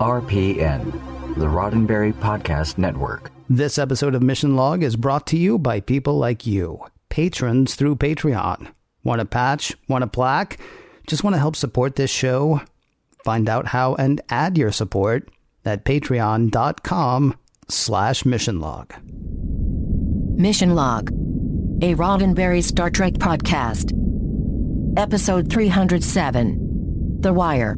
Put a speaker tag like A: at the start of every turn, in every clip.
A: RPN, the Roddenberry Podcast Network.
B: This episode of Mission Log is brought to you by people like you, patrons through Patreon. Want a patch? Want a plaque? Just want to help support this show? Find out how and add your support at patreon.com/missionlog.
C: Mission Log, a Roddenberry Star Trek podcast. Episode 307, The Wire.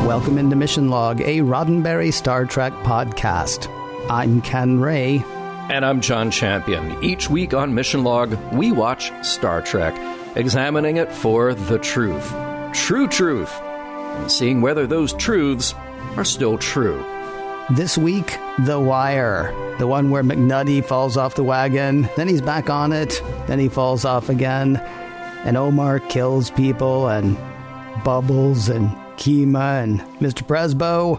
B: Welcome into Mission Log, a Roddenberry Star Trek podcast. I'm Ken Ray.
D: And I'm John Champion. Each week on Mission Log, we watch Star Trek, examining it for the truth. True truth. And seeing whether those truths are still true.
B: This week, The Wire. The one where McNutty falls off the wagon, then he's back on it, then he falls off again, and Omar kills people, and Bubbles, and Kima, and Mr. Presbo.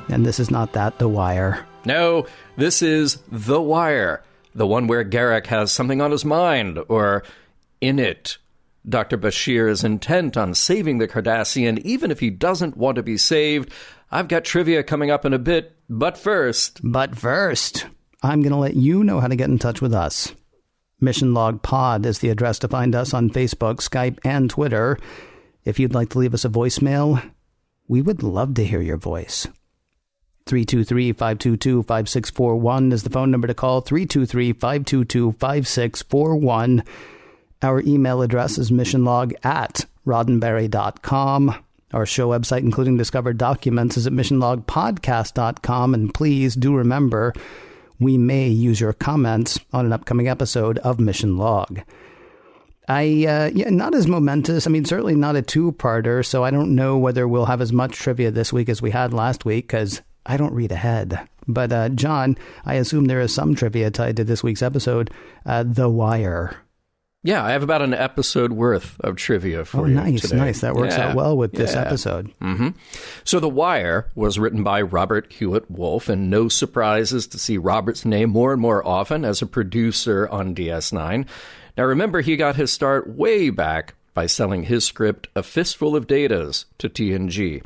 B: And this is not that The Wire.
D: No, this is The Wire, the one where Garak has something on his mind, or in it. Dr. Bashir is intent on saving the Cardassian, even if he doesn't want to be saved. I've got trivia coming up in a bit, but first, I'm going to let you know how to get in touch with us. Mission Log Pod is the address to find us on Facebook, Skype, and Twitter. If you'd like to leave us a voicemail, we would love to hear your voice. 323-522-5641 is the phone number to call, 323-522-5641. Our email address is missionlog@roddenberry.com. Our show website, including discovered documents, is at missionlogpodcast.com. And please do remember, we may use your comments on an upcoming episode of Mission Log. Not as momentous. I mean, certainly not a two-parter, so I don't know whether we'll have as much trivia this week as we had last week, because I don't read ahead. But, John, I assume there is some trivia tied to this week's episode, The Wire. Yeah, I have about an episode worth of trivia for you today.
B: Nice. That works out well with this episode.
D: Mm-hmm. So The Wire was written by Robert Hewitt Wolfe, and no surprises to see Robert's name more and more often as a producer on DS9. Now, remember, he got his start way back by selling his script, A Fistful of Datas, to TNG.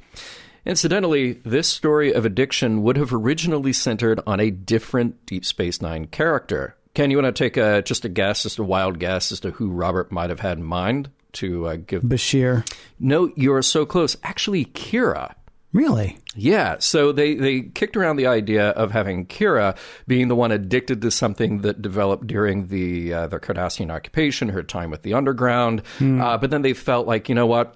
D: Incidentally, this story of addiction would have originally centered on a different Deep Space Nine character. Ken, you want to take just a guess, just a wild guess as to who Robert might have had in mind to give?
B: Bashir.
D: No, you're so close. Actually, Kira.
B: Really?
D: Yeah, so they kicked around the idea of having Kira being the one addicted to something that developed during the Cardassian occupation, her time with the Underground. But then they felt like, you know what?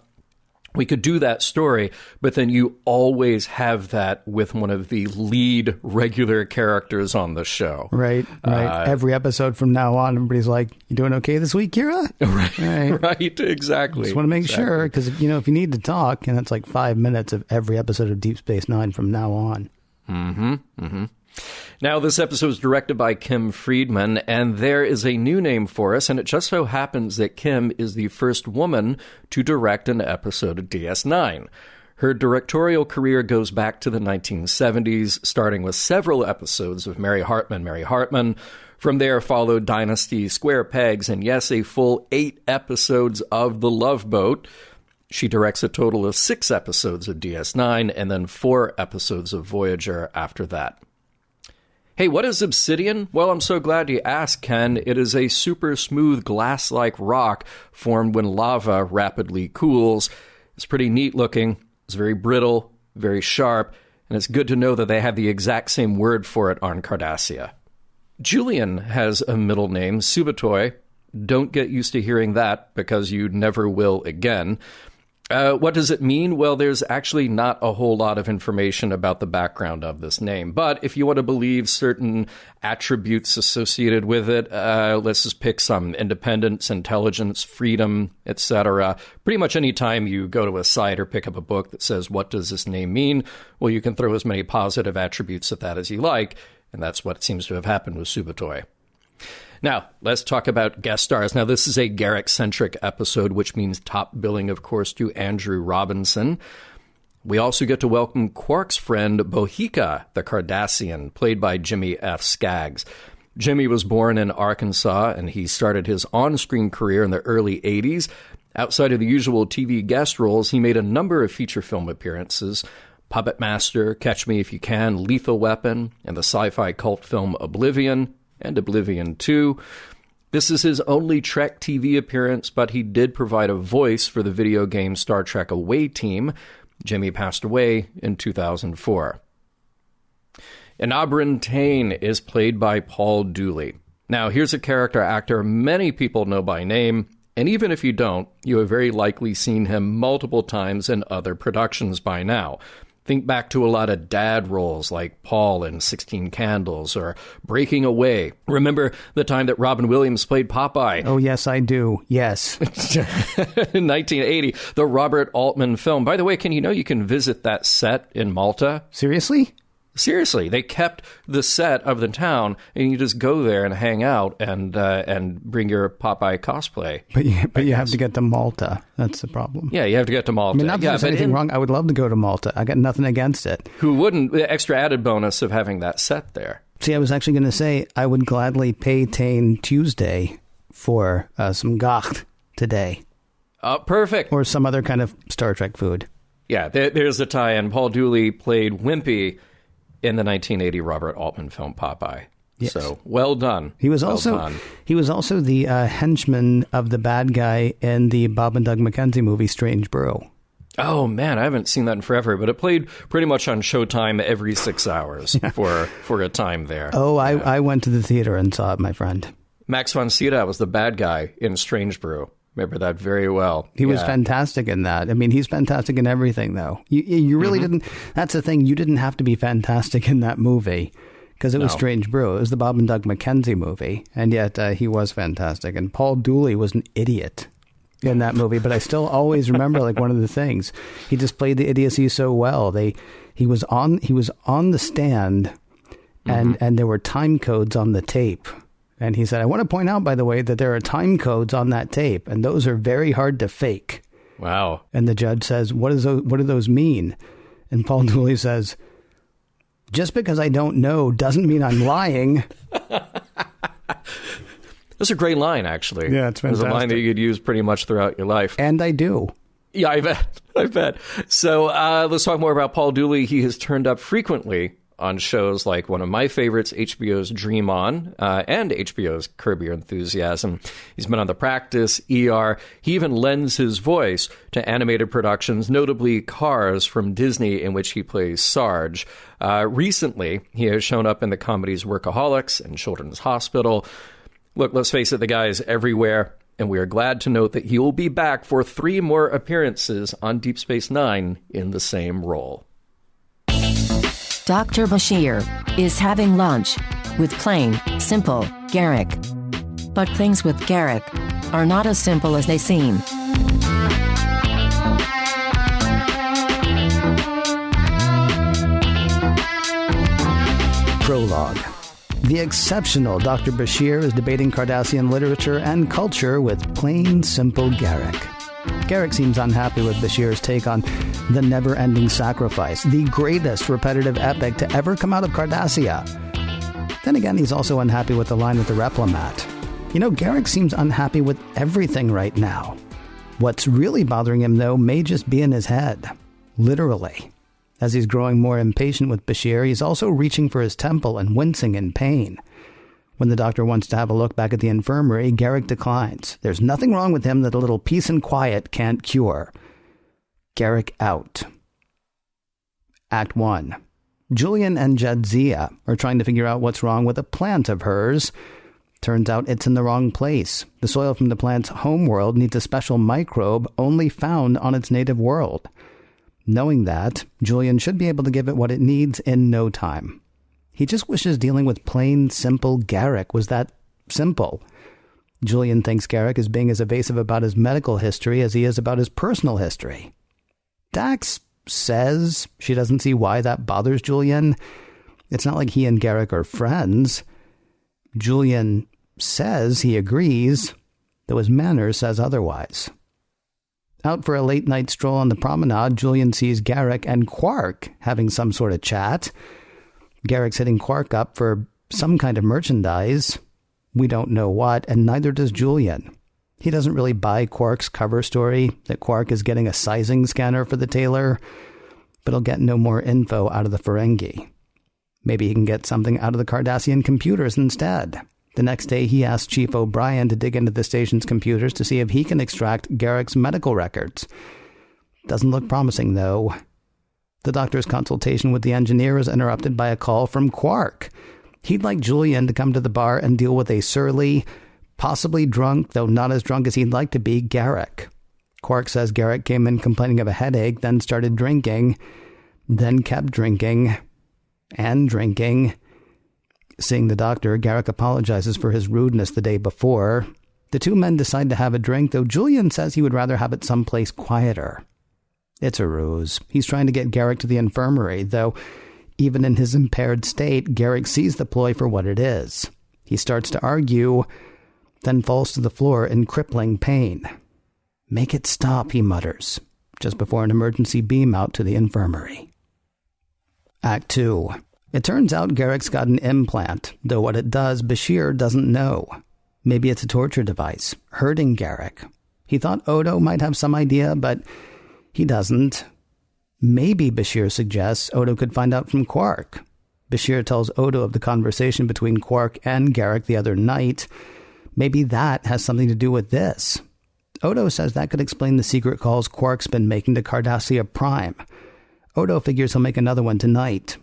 D: We could do that story, but then you always have that with one of the lead regular characters on the show.
B: Right. Every episode from now on, everybody's like, you doing okay this week, Kira?
D: Right, exactly.
B: Just want to make sure, because, if you need to talk, and it's like 5 minutes of every episode of Deep Space Nine from now on.
D: Now, this episode is directed by Kim Friedman, and there is a new name for us, and it just so happens that Kim is the first woman to direct an episode of DS9. Her directorial career goes back to the 1970s, starting with several episodes of Mary Hartman. From there followed Dynasty, Square Pegs, and yes, a full 8 episodes of The Love Boat. She directs a total of 6 episodes of DS9, and then 4 episodes of Voyager after that. Hey, what is obsidian? Well, I'm so glad you asked, Ken. It is a super smooth glass-like rock formed when lava rapidly cools. It's pretty neat looking. It's very brittle, very sharp, and it's good to know that they have the exact same word for it on Cardassia. Julian has a middle name, Subatoy. Don't get used to hearing that, because you never will again. What does it mean? Well, there's actually not a whole lot of information about the background of this name. But if you want to believe certain attributes associated with it, let's just pick some: independence, intelligence, freedom, etc. Pretty much any time you go to a site or pick up a book that says, what does this name mean? Well, you can throw as many positive attributes at that as you like. And that's what seems to have happened with Subatoy. Now, let's talk about guest stars. Now, this is a Garak-centric episode, which means top billing, of course, to Andrew Robinson. We also get to welcome Quark's friend Bohica, the Cardassian, played by Jimmy F. Skaggs. Jimmy was born in Arkansas, and he started his on-screen career in the early 80s. Outside of the usual TV guest roles, he made a number of feature film appearances: Puppet Master, Catch Me If You Can, Lethal Weapon, and the sci-fi cult film Oblivion, and Oblivion 2. This is his only Trek TV appearance, but he did provide a voice for the video game Star Trek Away Team. Jimmy passed away in 2004. Enabrin Tain is played by Paul Dooley. Now, here's a character actor many people know by name, and even if you don't, you have very likely seen him multiple times in other productions by now. Think back to a lot of dad roles like Paul in 16 Candles or Breaking Away. Remember the time that Robin Williams played Popeye?
B: Oh, yes, I do. Yes.
D: In 1980, the Robert Altman film. By the way, you can visit that set in Malta?
B: Seriously?
D: Seriously, they kept the set of the town, and you just go there and hang out and bring your Popeye cosplay.
B: But you have to get to Malta. That's the problem.
D: Yeah, you have to get to Malta.
B: I mean, not that there's anything wrong. I would love to go to Malta. I got nothing against it.
D: Who wouldn't? The extra added bonus of having that set there.
B: See, I was actually going to say I would gladly pay Tain Tuesday for some gach today.
D: Perfect.
B: Or some other kind of Star Trek food.
D: Yeah, there's the tie-in. Paul Dooley played Wimpy in the 1980 Robert Altman film Popeye. Yes. So well done.
B: He was also the henchman of the bad guy in the Bob and Doug McKenzie movie Strange Brew.
D: Oh man, I haven't seen that in forever, but it played pretty much on Showtime every 6 hours for a time there.
B: Oh, yeah. I went to the theater and saw it, my friend.
D: Max von Sydow was the bad guy in Strange Brew. Remember that very well.
B: He was fantastic in that. I mean, he's fantastic in everything, though. You really didn't. That's the thing. You didn't have to be fantastic in that movie because it was Strange Brew. It was the Bob and Doug McKenzie movie. And yet he was fantastic. And Paul Dooley was an idiot in that movie. But I still always remember like one of the things. He just played the idiocy so well. He was on the stand and there were time codes on the tape. And he said, I want to point out, by the way, that there are time codes on that tape, and those are very hard to fake.
D: Wow.
B: And the judge says, what do those mean? And Paul Dooley says, just because I don't know doesn't mean I'm lying.
D: That's a great line, actually.
B: Yeah, it's fantastic.
D: It's a line that you could use pretty much throughout your life.
B: And I do.
D: Yeah, I bet. So let's talk more about Paul Dooley. He has turned up frequently on shows like one of my favorites, HBO's Dream On, and HBO's Curb Your Enthusiasm. He's been on The Practice, ER. He even lends his voice to animated productions, notably Cars from Disney, in which he plays Sarge. Recently, he has shown up in the comedies Workaholics and Children's Hospital. Look, let's face it, the guy is everywhere, and we are glad to note that he will be back for 3 more appearances on Deep Space Nine in the same role.
C: Dr. Bashir is having lunch with plain, simple Garak. But things with Garak are not as simple as they seem.
B: Prologue. The exceptional Dr. Bashir is debating Cardassian literature and culture with plain, simple Garak. Garak seems unhappy with Bashir's take on the never-ending sacrifice, the greatest repetitive epic to ever come out of Cardassia. Then again, he's also unhappy with the line with the Replimat. Garak seems unhappy with everything right now. What's really bothering him, though, may just be in his head. Literally. As he's growing more impatient with Bashir, he's also reaching for his temple and wincing in pain. When the doctor wants to have a look back at the infirmary, Garak declines. There's nothing wrong with him that a little peace and quiet can't cure. Garak out. Act 1. Julian and Jadzia are trying to figure out what's wrong with a plant of hers. Turns out it's in the wrong place. The soil from the plant's homeworld needs a special microbe only found on its native world. Knowing that, Julian should be able to give it what it needs in no time. He just wishes dealing with plain, simple Garak was that simple. Julian thinks Garak is being as evasive about his medical history as he is about his personal history. Dax says she doesn't see why that bothers Julian. It's not like he and Garak are friends. Julian says he agrees, though his manner says otherwise. Out for a late-night stroll on the promenade, Julian sees Garak and Quark having some sort of chat. Garak's hitting Quark up for some kind of merchandise. We don't know what, and neither does Julian. He doesn't really buy Quark's cover story that Quark is getting a sizing scanner for the tailor, but he'll get no more info out of the Ferengi. Maybe he can get something out of the Cardassian computers instead. The next day, he asks Chief O'Brien to dig into the station's computers to see if he can extract Garak's medical records. Doesn't look promising, though. The doctor's consultation with the engineer is interrupted by a call from Quark. He'd like Julian to come to the bar and deal with a surly, possibly drunk, though not as drunk as he'd like to be, Garak. Quark says Garak came in complaining of a headache, then started drinking, then kept drinking, and drinking. Seeing the doctor, Garak apologizes for his rudeness the day before. The two men decide to have a drink, though Julian says he would rather have it someplace quieter. It's a ruse. He's trying to get Garak to the infirmary, though even in his impaired state, Garak sees the ploy for what it is. He starts to argue, then falls to the floor in crippling pain. "Make it stop," he mutters, just before an emergency beam out to the infirmary. Act 2. It turns out Garak's got an implant, though what it does, Bashir doesn't know. Maybe it's a torture device, hurting Garak. He thought Odo might have some idea, but he doesn't. Maybe, Bashir suggests, Odo could find out from Quark. Bashir tells Odo of the conversation between Quark and Garak the other night. Maybe that has something to do with this. Odo says that could explain the secret calls Quark's been making to Cardassia Prime. Odo figures he'll make another one tonight.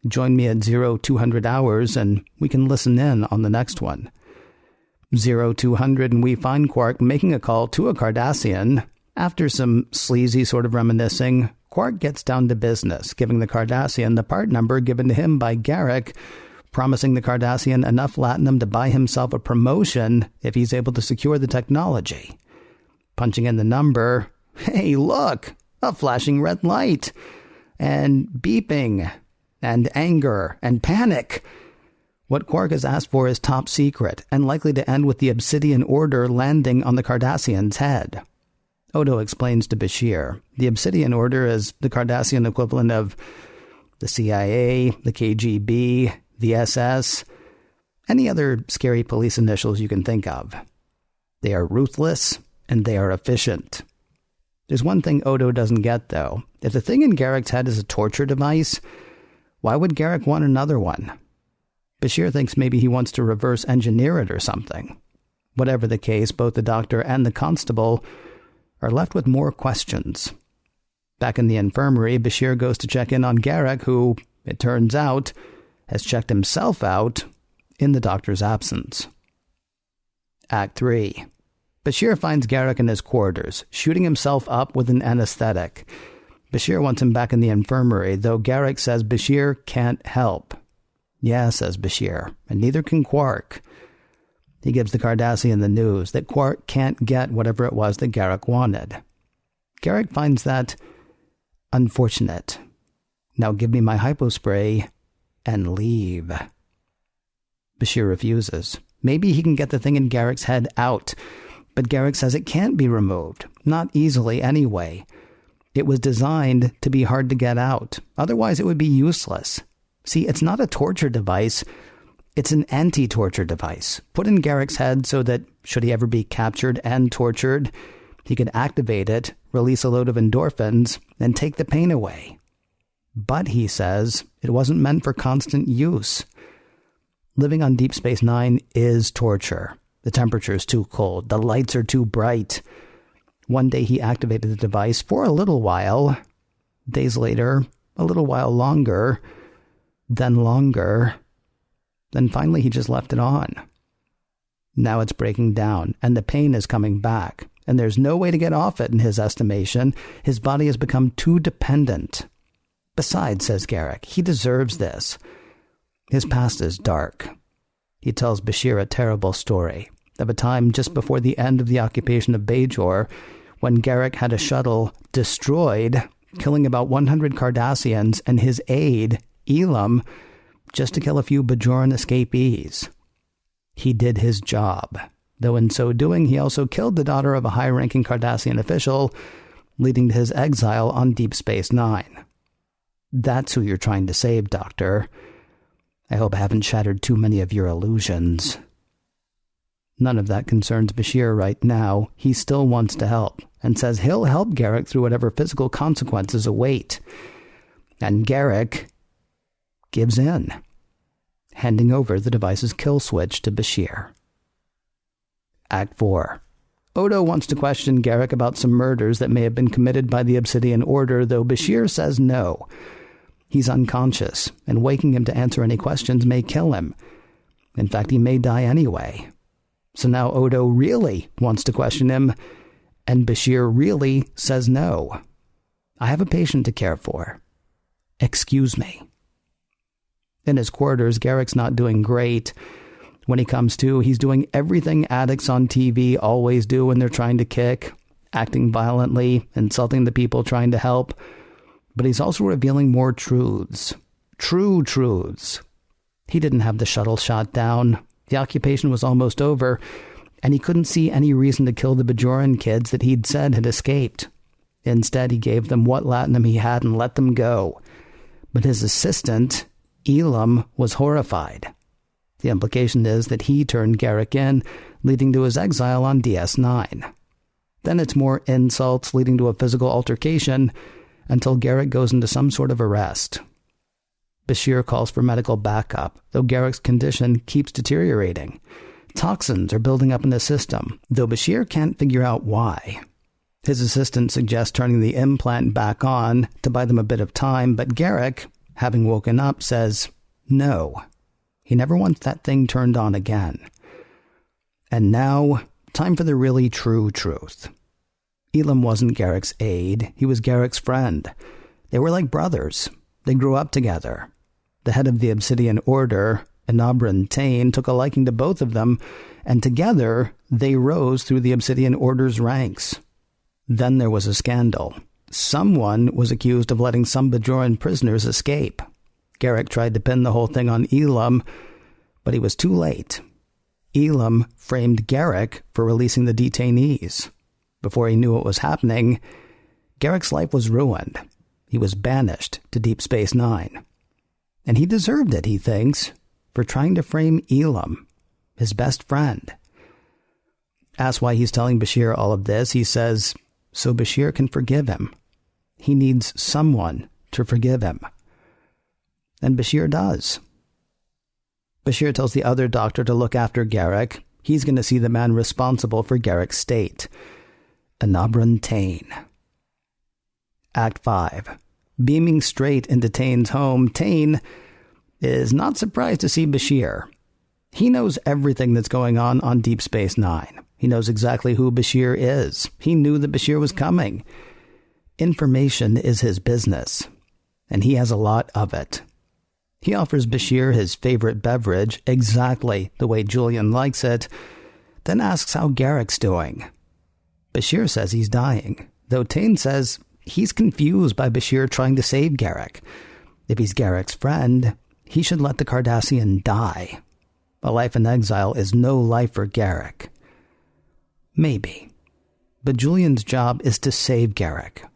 B: Join me at 0200 hours and we can listen in on the next one. 0200 and we find Quark making a call to a Cardassian. After some sleazy sort of reminiscing, Quark gets down to business, giving the Cardassian the part number given to him by Garak, promising the Cardassian enough latinum to buy himself a promotion if he's able to secure the technology. Punching in the number, hey, look, a flashing red light, and beeping, and anger, and panic. What Quark has asked for is top secret, and likely to end with the Obsidian Order landing on the Cardassian's head. Odo explains to Bashir, the Obsidian Order is the Cardassian equivalent of the CIA, the KGB, the SS, any other scary police initials you can think of. They are ruthless, and they are efficient. There's one thing Odo doesn't get, though. If the thing in Garak's head is a torture device, why would Garak want another one? Bashir thinks maybe he wants to reverse engineer it or something. Whatever the case, both the doctor and the constable are left with more questions. Back in the infirmary, Bashir goes to check in on Garak, who, it turns out, has checked himself out in the doctor's absence. Act 3. Bashir finds Garak in his quarters, shooting himself up with an anesthetic. Bashir wants him back in the infirmary, though Garak says Bashir can't help. Yeah, says Bashir, and neither can Quark. He gives the Cardassian the news that Quark can't get whatever it was that Garak wanted. Garak finds that unfortunate. Now give me my hypospray and leave. Bashir refuses. Maybe he can get the thing in Garak's head out, but Garak says it can't be removed. Not easily, anyway. It was designed to be hard to get out. Otherwise, it would be useless. See, it's not a torture device. It's an anti-torture device, put in Garak's head so that, should he ever be captured and tortured, he could activate it, release a load of endorphins, and take the pain away. But, he says, it wasn't meant for constant use. Living on Deep Space Nine is torture. The temperature is too cold. The lights are too bright. One day he activated the device for a little while. Days later, a little while longer. Then longer. Then finally he just left it on. Now it's breaking down, and the pain is coming back. And there's no way to get off it in his estimation. His body has become too dependent. Besides, says Garak, he deserves this. His past is dark. He tells Bashir a terrible story of a time just before the end of the occupation of Bajor, when Garak had a shuttle destroyed, killing about 100 Cardassians and his aide, Elam, just to kill a few Bajoran escapees. He did his job, though in so doing he also killed the daughter of a high-ranking Cardassian official, leading to his exile on Deep Space Nine. That's who you're trying to save, Doctor. I hope I haven't shattered too many of your illusions. None of that concerns Bashir right now. He still wants to help, and says he'll help Garak through whatever physical consequences await. And Garak gives in, handing over the device's kill switch to Bashir. Act 4. Odo wants to question Garak about some murders that may have been committed by the Obsidian Order, though Bashir says no. He's unconscious, and waking him to answer any questions may kill him. In fact, he may die anyway. So now Odo really wants to question him, and Bashir really says no. I have a patient to care for. Excuse me. In his quarters, Garak's not doing great. When he comes to, he's doing everything addicts on TV always do when they're trying to kick, acting violently, insulting the people trying to help. But he's also revealing more truths. True truths. He didn't have the shuttle shot down. The occupation was almost over, and he couldn't see any reason to kill the Bajoran kids that he'd said had escaped. Instead, he gave them what latinum he had and let them go. But his assistant, Elam, was horrified. The implication is that he turned Garak in, leading to his exile on DS9. Then it's more insults leading to a physical altercation until Garak goes into some sort of arrest. Bashir calls for medical backup, though Garak's condition keeps deteriorating. Toxins are building up in the system, though Bashir can't figure out why. His assistant suggests turning the implant back on to buy them a bit of time, but Garak, having woken up, says no. He never wants that thing turned on again. And now, time for the really true truth. Elam wasn't Garak's aide, he was Garak's friend. They were like brothers. They grew up together. The head of the Obsidian Order, Enabran Tain, took a liking to both of them, and together they rose through the Obsidian Order's ranks. Then there was a scandal. Someone was accused of letting some Bajoran prisoners escape. Garak tried to pin the whole thing on Elam, but he was too late. Elam framed Garak for releasing the detainees. Before he knew what was happening, Garak's life was ruined. He was banished to Deep Space Nine. And he deserved it, he thinks, for trying to frame Elam, his best friend. Asked why he's telling Bashir all of this, he says, so Bashir can forgive him. He needs someone to forgive him. And Bashir does. Bashir tells the other doctor to look after Garak. He's going to see the man responsible for Garak's state. Enabran Tain. Act 5. Beaming straight into Tain's home, Tain is not surprised to see Bashir. He knows everything that's going on Deep Space Nine. He knows exactly who Bashir is. He knew that Bashir was coming. Information is his business, and he has a lot of it. He offers Bashir his favorite beverage, exactly the way Julian likes it, then asks how Garak's doing. Bashir says he's dying, though Tain says he's confused by Bashir trying to save Garak. If he's Garak's friend, he should let the Cardassian die. A life in exile is no life for Garak. Maybe. But Julian's job is to save Garak.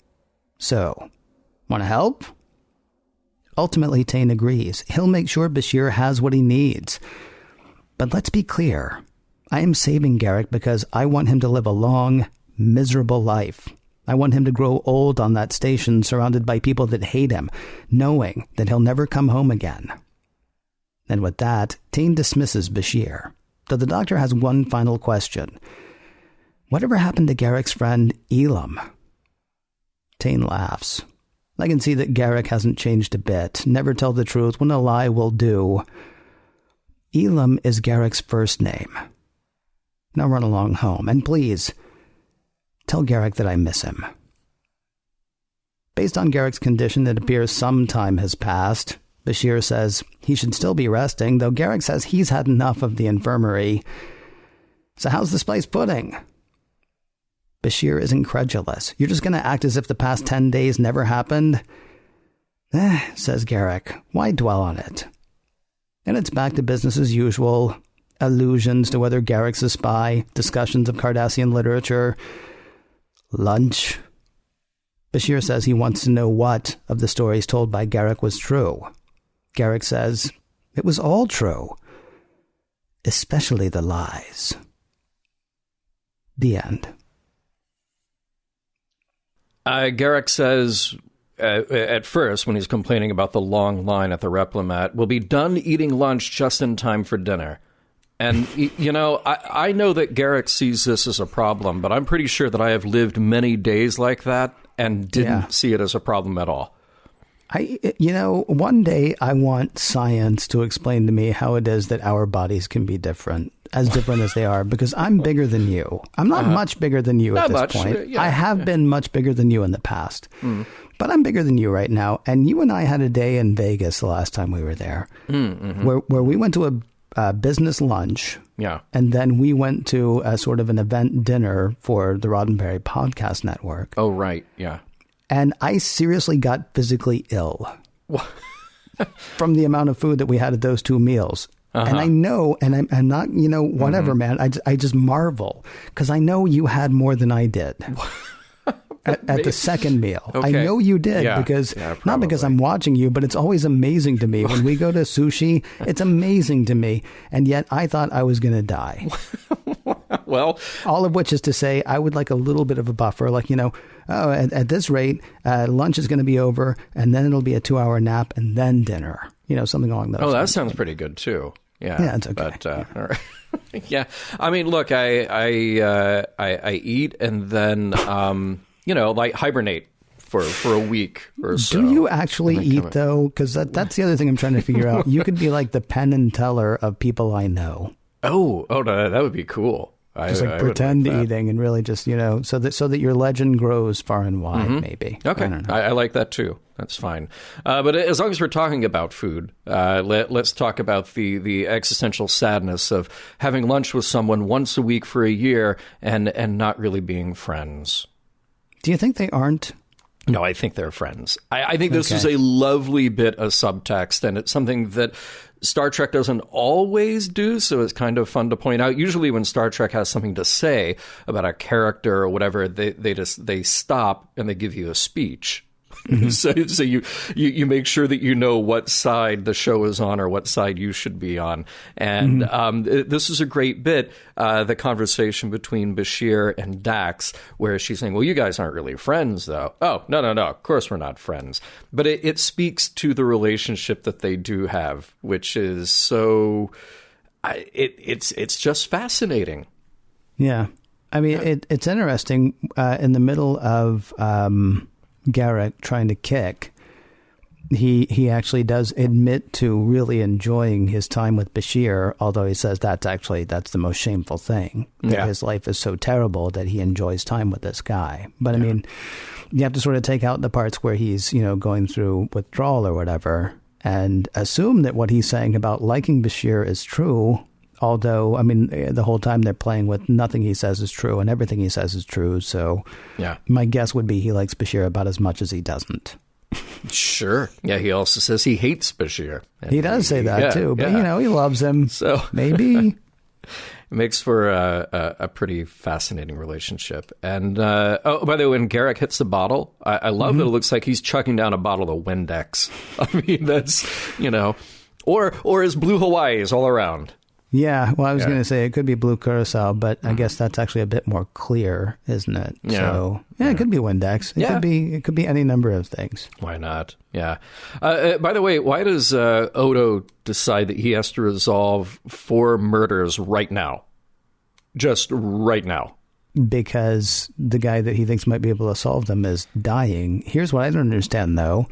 B: So, want to help? Ultimately, Tain agrees. He'll make sure Bashir has what he needs. But let's be clear. I am saving Garak because I want him to live a long, miserable life. I want him to grow old on that station surrounded by people that hate him, knowing that he'll never come home again. And with that, Tain dismisses Bashir, though the doctor has one final question. Whatever happened to Garak's friend, Elam? Tain laughs. I can see that Garak hasn't changed a bit. Never tell the truth when a lie will do. Elam is Garak's first name. Now run along home, and please, tell Garak that I miss him. Based on Garak's condition, it appears some time has passed. Bashir says he should still be resting, though Garak says he's had enough of the infirmary. So how's this place pudding? Bashir is incredulous. You're just going to act as if the past 10 days never happened? Says Garak. Why dwell on it? And it's back to business as usual. allusions to whether Garak's a spy, discussions of Cardassian literature, lunch. Bashir says he wants to know what of the stories told by Garak was true. Garak says it was all true, especially the lies. The end.
D: Garak says, at first, when he's complaining about the long line at the Replimat, we'll be done eating lunch just in time for dinner. And, you know, I know that Garak sees this as a problem, but I'm pretty sure that I have lived many days like that and didn't see it as a problem at all.
B: One day I want science to explain to me how it is that our bodies can be different as they are, because I'm bigger than you. I'm not much bigger than you at this point. I have been much bigger than you in the past, but I'm bigger than you right now. And you and I had a day in Vegas the last time we were there, where we went to a business lunch. Yeah. And then we went to a sort of an event dinner for the Roddenberry Podcast Network.
D: Oh, right. Yeah.
B: And I seriously got physically ill from the amount of food that we had at those two meals. And I know, and I'm not, whatever, man. I just marvel because I know you had more than I did at the second meal. Okay. I know you did because not because I'm watching you, but it's always amazing to me when we go to sushi. It's amazing to me. And yet I thought I was going to die.
D: Well,
B: all of which is to say I would like a little bit of a buffer, like, at this rate, lunch is going to be over and then it'll be a 2-hour nap and then dinner, something along those lines.
D: Oh, that sounds pretty good too.
B: Yeah, it's okay.
D: But, all right. Yeah. I mean, look, I eat and then, like hibernate for a week or so.
B: Do you actually eat though? Because that's the other thing I'm trying to figure out. You could be like the Penn and Teller of people I know.
D: Oh, no, that would be cool.
B: Just like pretend eating and really just, so that your legend grows far and wide, maybe.
D: Okay. I like that too. That's fine. But as long as we're talking about food, let's talk about the existential sadness of having lunch with someone once a week for a year and not really being friends.
B: Do you think they aren't?
D: No, I think they're friends. I think this is a lovely bit of subtext, and it's something that Star Trek doesn't always do, so it's kind of fun to point out. Usually when Star Trek has something to say about a character or whatever, they stop and they give you a speech. So you make sure that you know what side the show is on or what side you should be on. And this is a great bit, the conversation between Bashir and Dax, where she's saying, well, you guys aren't really friends, though. Oh, no, of course we're not friends. But it speaks to the relationship that they do have, which is so... It's just fascinating.
B: Yeah. I mean, it's interesting. In the middle of... Garak trying to kick, he actually does admit to really enjoying his time with Bashir, although he says that's the most shameful thing. Yeah. His life is so terrible that he enjoys time with this guy. But I mean, you have to sort of take out the parts where he's, going through withdrawal or whatever and assume that what he's saying about liking Bashir is true. Although, I mean, the whole time they're playing with nothing he says is true and everything he says is true. So my guess would be he likes Bashir about as much as he doesn't.
D: Sure. Yeah, he also says he hates Bashir.
B: He does say that too. But, he loves him. So maybe.
D: It makes for a pretty fascinating relationship. And, by the way, when Garak hits the bottle, I love that it looks like he's chucking down a bottle of Windex. I mean, that's, or his blue Hawaiis all around.
B: Yeah, well, I was going to say it could be blue curacao, but I guess that's actually a bit more clear, isn't it? Yeah. So, it could be Windex. It could be any number of things.
D: Why not? Yeah. By the way, why does Odo decide that he has to resolve 4 murders right now? Just right now.
B: Because the guy that he thinks might be able to solve them is dying. Here's what I don't understand, though.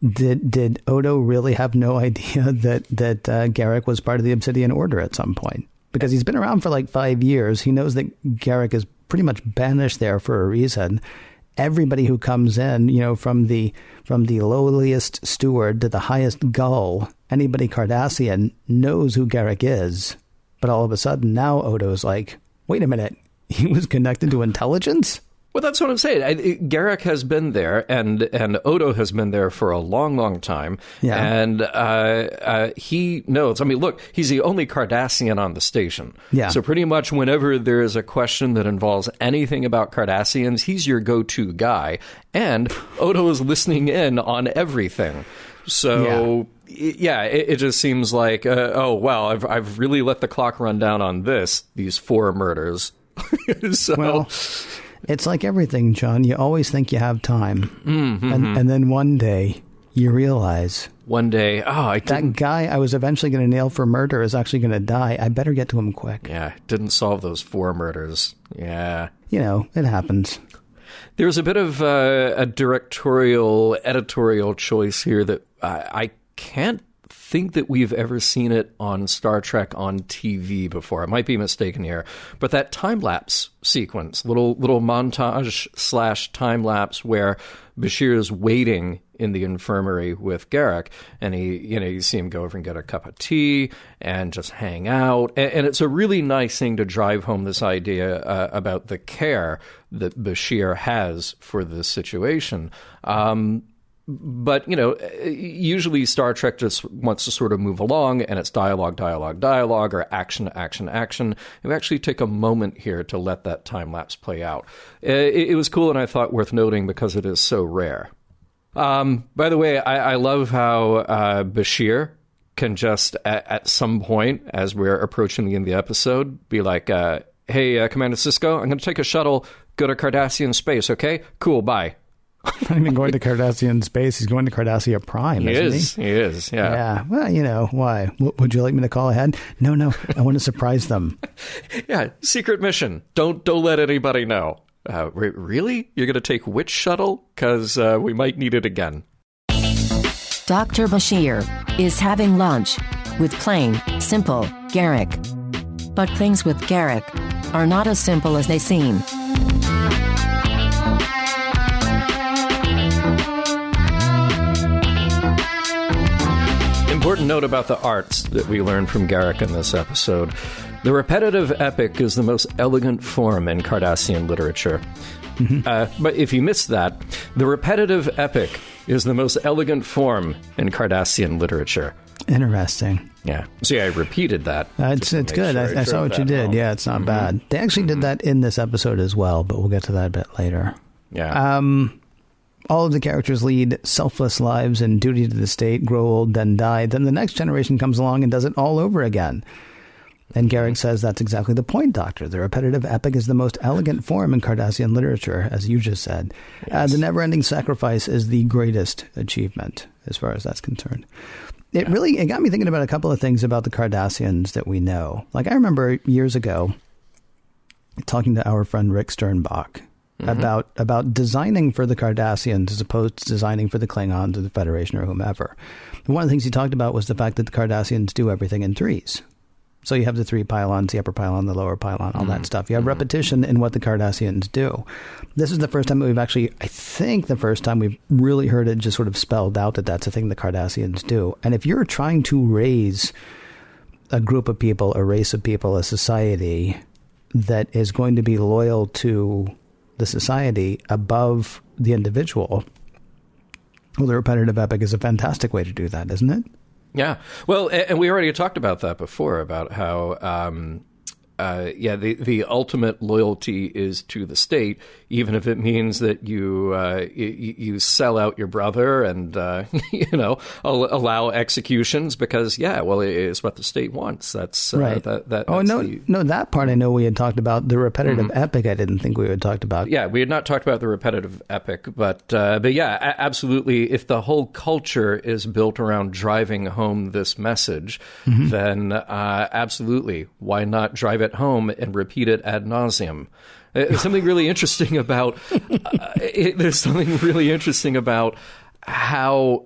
B: Did Odo really have no idea that Garak was part of the Obsidian Order at some point? Because he's been around for like 5 years. He knows that Garak is pretty much banished there for a reason. Everybody who comes in, from the lowliest steward to the highest gull, anybody Cardassian knows who Garak is. But all of a sudden now Odo's like, wait a minute, he was connected to intelligence?
D: Well, that's what I'm saying. Garak has been there, and Odo has been there for a long, long time.
B: Yeah.
D: And he knows. I mean, look, he's the only Cardassian on the station.
B: Yeah.
D: So pretty much whenever there is a question that involves anything about Cardassians, he's your go-to guy. And Odo is listening in on everything. So... Yeah, it just seems like, oh, well, I've really let the clock run down on these 4 murders. So,
B: well, it's like everything, John. You always think you have time.
D: Mm-hmm.
B: And then one day you realize...
D: One day,
B: that guy I was eventually going to nail for murder is actually going to die. I better get to him quick.
D: Yeah, didn't solve those 4 murders. Yeah.
B: You know, it happens.
D: There's a bit of a directorial, editorial choice here that I can't think that we've ever seen it on Star Trek on TV before. I might be mistaken here. But that time-lapse sequence, little montage / time-lapse where Bashir is waiting in the infirmary with Garak, and you see him go over and get a cup of tea and just hang out. And it's a really nice thing to drive home this idea about the care that Bashir has for this situation. But, usually Star Trek just wants to sort of move along, and it's dialogue, or action. And we actually take a moment here to let that time lapse play out. It was cool, and I thought worth noting because it is so rare. By the way, I love how Bashir can just, at some point, as we're approaching the end of the episode, be like, hey, Commander Sisko, I'm going to take a shuttle, go to Cardassian space, okay? Cool, bye.
B: Not even going to Cardassian space. He's going to Cardassia Prime, isn't he?
D: He is, yeah.
B: Yeah, well, why? Would you like me to call ahead? No, I want to surprise them.
D: Yeah, secret mission. Don't let anybody know. Really? You're going to take which shuttle? Because we might need it again.
C: Dr. Bashir is having lunch with plain, simple Garak. But things with Garak are not as simple as they seem.
D: Important note about the arts that we learned from Garak in this episode. The repetitive epic is the most elegant form in Cardassian literature. Mm-hmm. But if you missed that, the repetitive epic is the most elegant form in Cardassian literature.
B: Interesting.
D: Yeah. See, I repeated that.
B: It's good. Sure I saw what you did. Yeah, it's not bad. They actually did that in this episode as well, but we'll get to that a bit later.
D: Yeah.
B: All of the characters lead selfless lives and duty to the state, grow old, then die. Then the next generation comes along and does it all over again. And Garak says that's exactly the point, Doctor. The repetitive epic is the most elegant form in Cardassian literature, as you just said. Yes. The never-ending sacrifice is the greatest achievement, as far as that's concerned. It got me thinking about a couple of things about the Cardassians that we know. Like, I remember years ago talking to our friend Rick Sternbach about designing for the Cardassians as opposed to designing for the Klingons or the Federation or whomever. And one of the things he talked about was the fact that the Cardassians do everything in threes. So you have the 3 pylons, the upper pylon, the lower pylon, all that stuff. You have repetition in what the Cardassians do. This is the first time that we've actually, I think the first time we've really heard it just sort of spelled out that that's a thing the Cardassians do. And if you're trying to raise a group of people, a race of people, a society that is going to be loyal to the society above the individual, well, the repetitive epic is a fantastic way to do that, isn't it?
D: Yeah. Well, and we already talked about that before, about how, the ultimate loyalty is to the state, even if it means that you sell out your brother and, allow executions because, it's what the state wants. That's
B: right. That part I know we had talked about. The repetitive epic I didn't think we had talked about.
D: Yeah, we had not talked about the repetitive epic, but yeah, absolutely. If the whole culture is built around driving home this message, then absolutely, why not drive it home and repeat it ad nauseum? There's something really interesting about. There's something really interesting about how,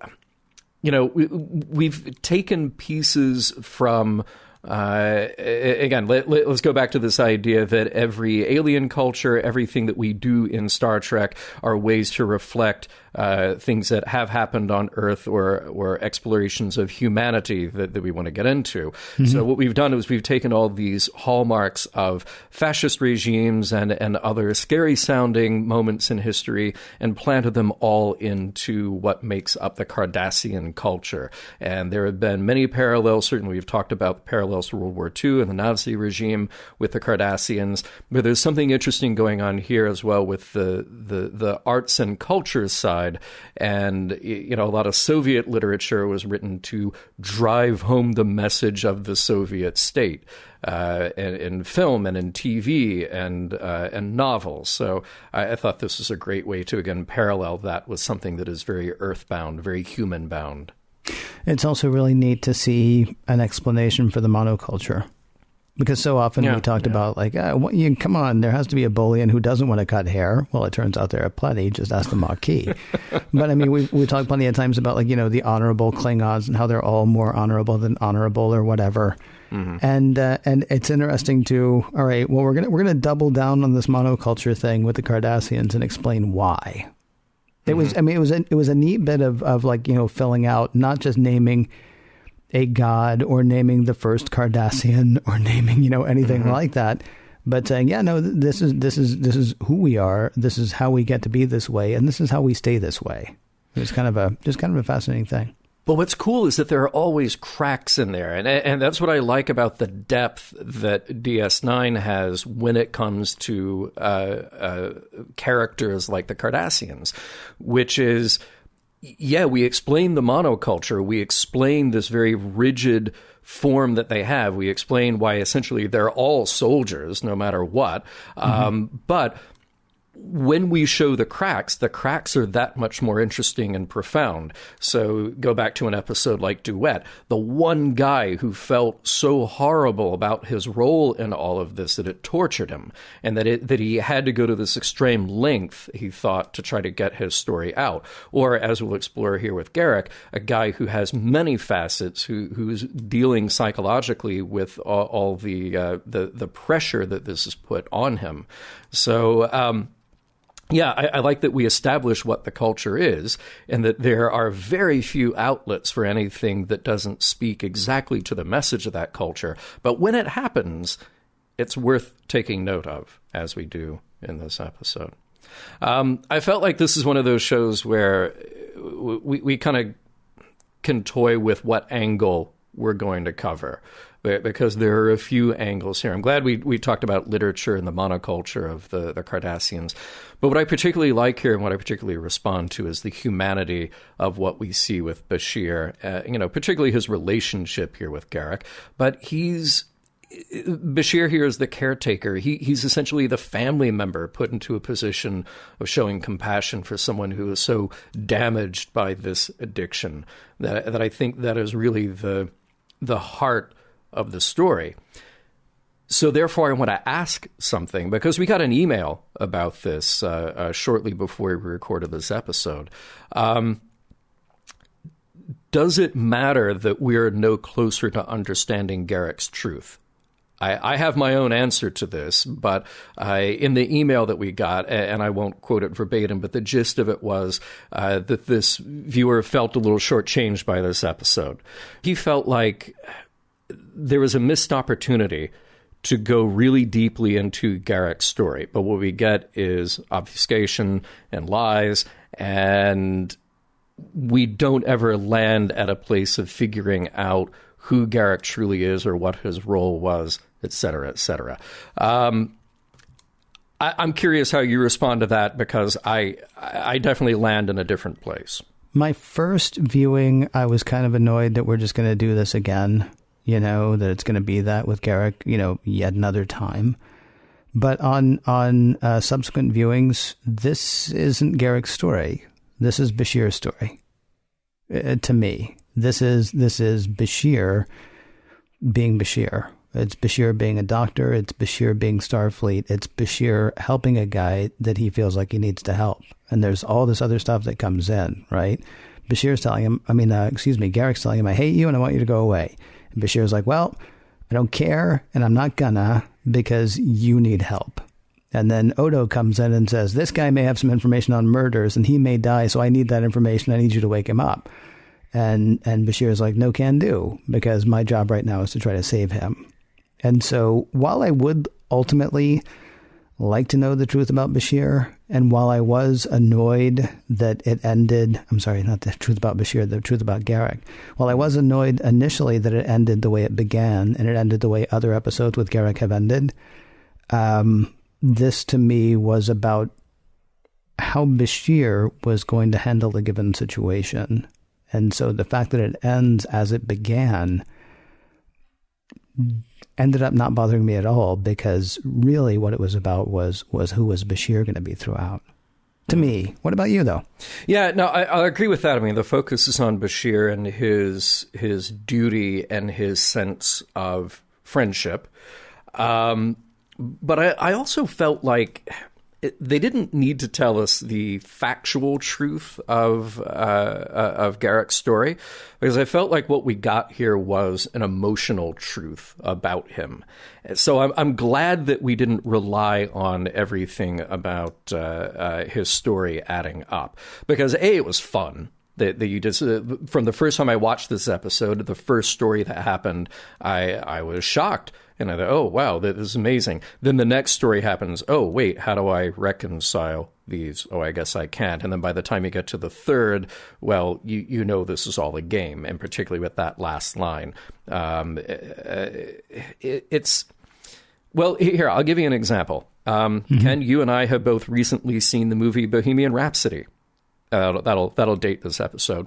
D: we've taken pieces from. Again, let's go back to this idea that every alien culture, everything that we do in Star Trek are ways to reflect things that have happened on Earth or explorations of humanity that we want to get into. Mm-hmm. So what we've done is we've taken all these hallmarks of fascist regimes and other scary-sounding moments in history and planted them all into what makes up the Cardassian culture. And there have been many parallels. Certainly we've talked about the parallels to World War II and the Nazi regime with the Cardassians, but there's something interesting going on here as well with the arts and cultures side. And, you know, a lot of Soviet literature was written to drive home the message of the Soviet state. In film and in TV and novels. So I thought this was a great way to, again, parallel that with something that is very earthbound, very human-bound.
B: It's also really neat to see an explanation for the monoculture. Because so often we talked about, like, come on, there has to be a Boolean who doesn't want to cut hair. Well, it turns out there are plenty. Just ask the Maquis. But, I mean, we talked plenty of times about, like, you know, the honorable Klingons and how they're all more honorable than honorable or whatever. Mm-hmm. And it's interesting to, all right, well, we're gonna double down on this monoculture thing with the Cardassians and explain why. It was, I mean, it was a neat bit of like, you know, filling out, not just naming a god or naming the first Cardassian or naming, you know, anything like that, but saying, yeah, no, this is who we are. This is how we get to be this way, and this is how we stay this way. It's kind of a fascinating thing.
D: But what's cool is that there are always cracks in there, and that's what I like about the depth that DS9 has when it comes to characters like the Cardassians, which is, yeah, we explain the monoculture, we explain this very rigid form that they have, we explain why essentially they're all soldiers no matter what, but when we show the cracks are that much more interesting and profound. So go back to an episode like Duet. The one guy who felt so horrible about his role in all of this that it tortured him, and that he had to go to this extreme length, he thought, to try to get his story out. Or, as we'll explore here with Garak, a guy who has many facets, who's dealing psychologically with all the pressure that this has put on him. So, yeah, I like that we establish what the culture is and that there are very few outlets for anything that doesn't speak exactly to the message of that culture. But when it happens, it's worth taking note of, as we do in this episode. I felt like this is one of those shows where we kind of can toy with what angle we're going to cover, because there are a few angles here. I'm glad we talked about literature and the monoculture of the Cardassians. But what I particularly like here and what I particularly respond to is the humanity of what we see with Bashir, particularly his relationship here with Garak. But Bashir here is the caretaker. He's essentially the family member put into a position of showing compassion for someone who is so damaged by this addiction that I think that is really the heart of the story. So therefore, I want to ask something, because we got an email about this shortly before we recorded this episode. Does it matter that we're no closer to understanding Garak's truth? I have my own answer to this, but in the email that we got, and I won't quote it verbatim, but the gist of it was that this viewer felt a little shortchanged by this episode. He felt like there was a missed opportunity to go really deeply into Garak's story. But what we get is obfuscation and lies, and we don't ever land at a place of figuring out who Garak truly is or what his role was, et cetera, et cetera. I'm curious how you respond to that, because I definitely land in a different place.
B: My first viewing, I was kind of annoyed that we're just going to do this again. That it's going to be that with Garak, yet another time. But on subsequent viewings, this isn't Garak's story. This is Bashir's story. To me, this is Bashir being Bashir. It's Bashir being a doctor. It's Bashir being Starfleet. It's Bashir helping a guy that he feels like he needs to help. And there's all this other stuff that comes in, right? Garak's telling him, I hate you and I want you to go away. And Bashir's like, well, I don't care and I'm not gonna, because you need help. And then Odo comes in and says, this guy may have some information on murders and he may die, so I need that information. I need you to wake him up. And Bashir is like, no can do, because my job right now is to try to save him. And so while I would ultimately like to know the truth about Bashir, and while I was annoyed that it ended, I'm sorry, not the truth about Bashir, the truth about Garak. While I was annoyed initially that it ended the way it began, and it ended the way other episodes with Garak have ended, this to me was about how Bashir was going to handle the given situation. And so the fact that it ends as it began ended up not bothering me at all, because really what it was about was who was Bashir going to be throughout. To me. What about you, though?
D: Yeah, no, I agree with that. I mean, the focus is on Bashir and his duty and his sense of friendship. But I also felt like they didn't need to tell us the factual truth of Garak's story, because I felt like what we got here was an emotional truth about him. So I'm glad that we didn't rely on everything about his story adding up, because it was fun. That you just from the first time I watched this episode, the first story that happened, I was shocked. And I thought, oh, wow, that is amazing. Then the next story happens. Oh, wait, how do I reconcile these? Oh, I guess I can't. And then by the time you get to the third, well, you know this is all a game, and particularly with that last line. It's... Well, here, I'll give you an example. Ken, you and I have both recently seen the movie Bohemian Rhapsody. That'll date this episode.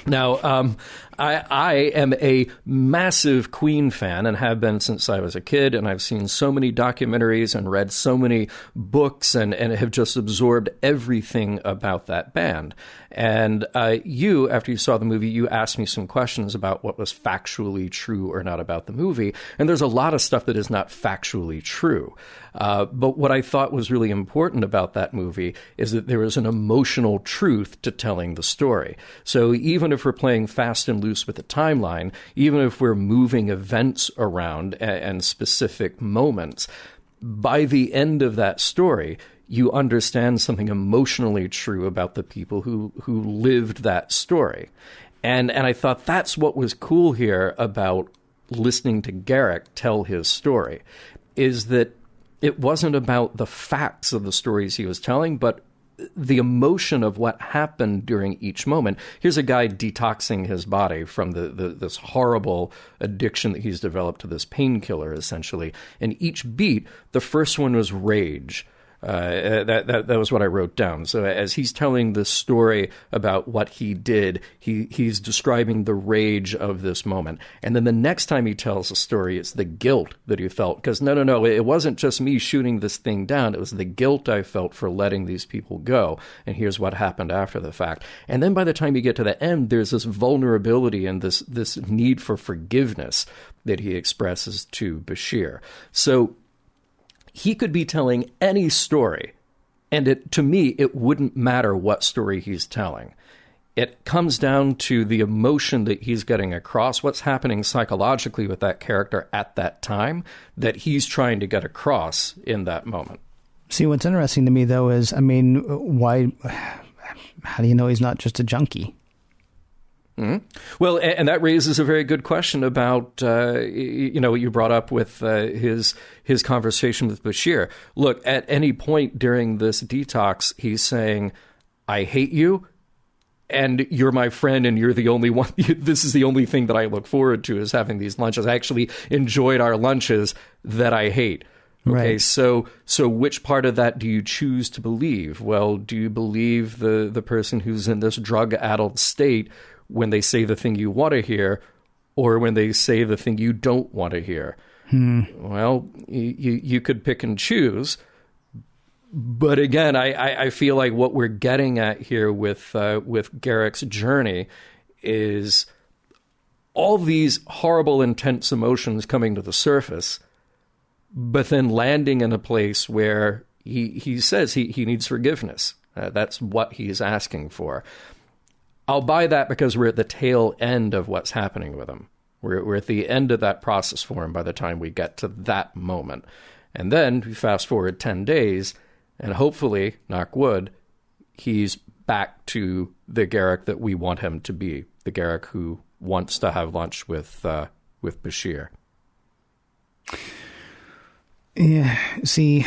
D: Now, I am a massive Queen fan and have been since I was a kid, and I've seen so many documentaries and read so many books and have just absorbed everything about that band. And you, after you saw the movie, you asked me some questions about what was factually true or not about the movie, and there's a lot of stuff that is not factually true. But what I thought was really important about that movie is that there is an emotional truth to telling the story. So even if we're playing fast and loose with the timeline, even if we're moving events around and specific moments, by the end of that story, you understand something emotionally true about the people who lived that story. And I thought that's what was cool here about listening to Garak tell his story, is that it wasn't about the facts of the stories he was telling, but the emotion of what happened during each moment. Here's a guy detoxing his body from this horrible addiction that he's developed to this painkiller, essentially. And each beat, the first one was rage. That was what I wrote down. So as he's telling this story about what he did, he's describing the rage of this moment. And then the next time he tells the story, it's the guilt that he felt. Because no, it wasn't just me shooting this thing down. It was the guilt I felt for letting these people go. And here's what happened after the fact. And then by the time you get to the end, there's this vulnerability and this need for forgiveness that he expresses to Bashir. So he could be telling any story, and to me, it wouldn't matter what story he's telling. It comes down to the emotion that he's getting across, what's happening psychologically with that character at that time that he's trying to get across in that moment.
B: See, what's interesting to me, though, is, how do you know he's not just a junkie?
D: Mm-hmm. Well, and that raises a very good question about, what you brought up with his conversation with Bashir. Look, at any point during this detox, he's saying, I hate you, and you're my friend, and you're the only one. This is the only thing that I look forward to, is having these lunches. I actually enjoyed our lunches that I hate. Okay,
B: right.
D: So which part of that do you choose to believe? Well, do you believe the person who's in this drug-addled state when they say the thing you want to hear, or when they say the thing you don't want to hear? Well, you could pick and choose. But again, I feel like what we're getting at here with Garak's journey is all these horrible, intense emotions coming to the surface, but then landing in a place where he says he needs forgiveness. That's what he's asking for. I'll buy that because we're at the tail end of what's happening with him. We're at the end of that process for him by the time we get to that moment. And then we fast forward 10 days, and hopefully, knock wood, he's back to the Garak that we want him to be, the Garak who wants to have lunch with Bashir.
B: Yeah, see,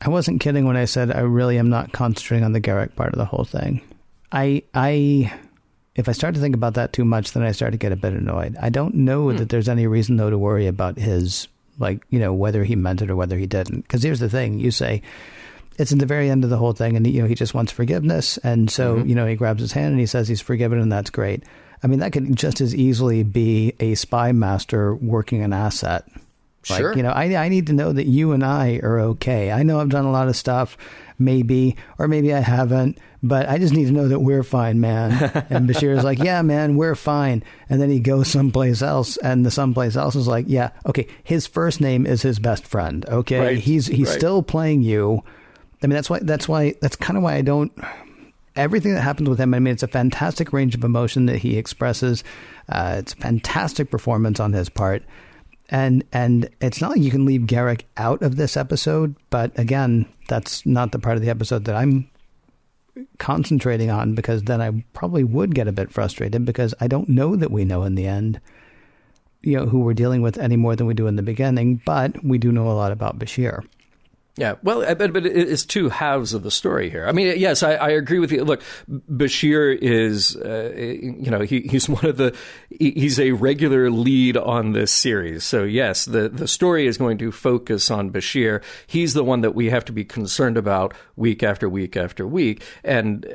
B: I wasn't kidding when I said I really am not concentrating on the Garak part of the whole thing. If I start to think about that too much, then I start to get a bit annoyed. I don't know that there's any reason, though, to worry about his, whether he meant it or whether he didn't. Because here's the thing. You say it's in the very end of the whole thing, and, he just wants forgiveness. And so, he grabs his hand and he says he's forgiven, and that's great. I mean, that could just as easily be a spy master working an asset.
D: Sure.
B: I need to know that you and I are okay. I know I've done a lot of stuff, maybe, or maybe I haven't, but I just need to know that we're fine, man. And Bashir is like, yeah, man, we're fine. And then he goes someplace else, and the someplace else is like, yeah, okay, his first name is his best friend. Okay.
D: Right.
B: He's right. Still playing you. I mean, that's kind of why I don't, everything that happens with him, I mean, it's a fantastic range of emotion that he expresses. It's a fantastic performance on his part. And it's not like you can leave Garak out of this episode, but again, that's not the part of the episode that I'm concentrating on, because then I probably would get a bit frustrated, because I don't know that we know in the end, who we're dealing with any more than we do in the beginning, but we do know a lot about Bashir.
D: Yeah, well, but it's two halves of the story here. I mean, yes, I agree with you. Look, Bashir is, he's a regular lead on this series. So yes, the story is going to focus on Bashir. He's the one that we have to be concerned about week after week after week. And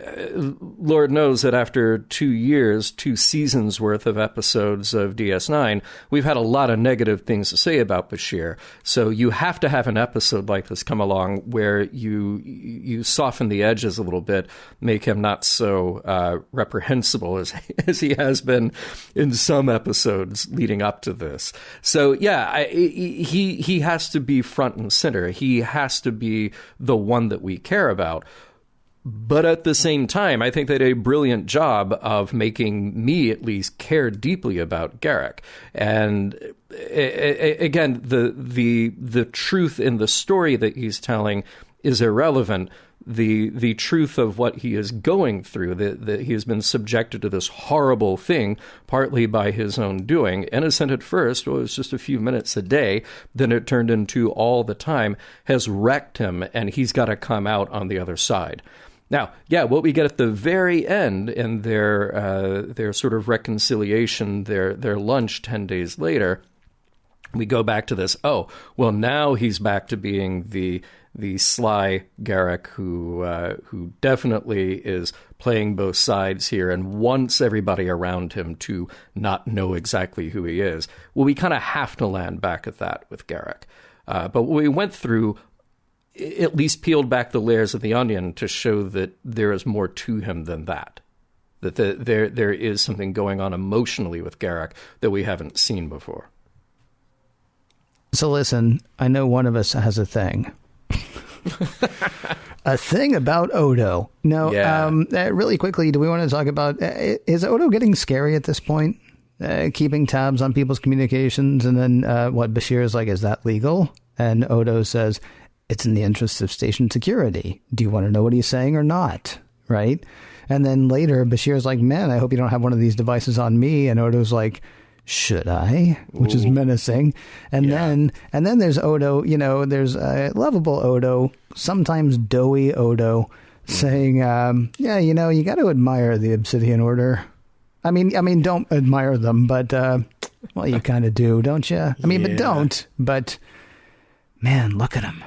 D: Lord knows that after 2 years, 2 seasons worth of episodes of DS9, we've had a lot of negative things to say about Bashir. So you have to have an episode like this come along where you soften the edges a little bit, make him not so reprehensible as he has been in some episodes leading up to this. So yeah, he has to be front and center. He has to be the one that we care about. But at the same time, I think they did a brilliant job of making me at least care deeply about Garak. And again, the truth in the story that he's telling is irrelevant. The truth of what he is going through, that he has been subjected to this horrible thing, partly by his own doing. Innocent at first, it was just a few minutes a day, then it turned into all the time, has wrecked him, and he's got to come out on the other side. Now, yeah, what we get at the very end in their sort of reconciliation, their lunch 10 days later, we go back to this. Oh, well, now he's back to being the sly Garak who definitely is playing both sides here and wants everybody around him to not know exactly who he is. Well, we kind of have to land back at that with Garak. But what we went through at least peeled back the layers of the onion to show that there is more to him than that. That there is something going on emotionally with Garak that we haven't seen before.
B: So listen, I know one of us has a thing. A thing about Odo. Now, really quickly, do we want to talk about, is Odo getting scary at this point? Keeping tabs on people's communications, and then Bashir is like, is that legal? And Odo says, it's in the interest of station security. Do you want to know what he's saying or not? Right? And then later, Bashir's like, man, I hope you don't have one of these devices on me. And Odo's like, should I? Which is menacing. And then there's Odo, there's lovable Odo, sometimes doughy Odo, saying, you got to admire the Obsidian Order. I mean, don't admire them, but, well, you kind of do, don't you? I mean, but don't. But, man, look at him.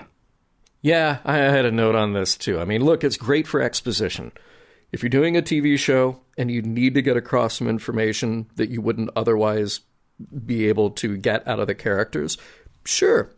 D: Yeah, I had a note on this, too. I mean, look, it's great for exposition. If you're doing a TV show and you need to get across some information that you wouldn't otherwise be able to get out of the characters, sure,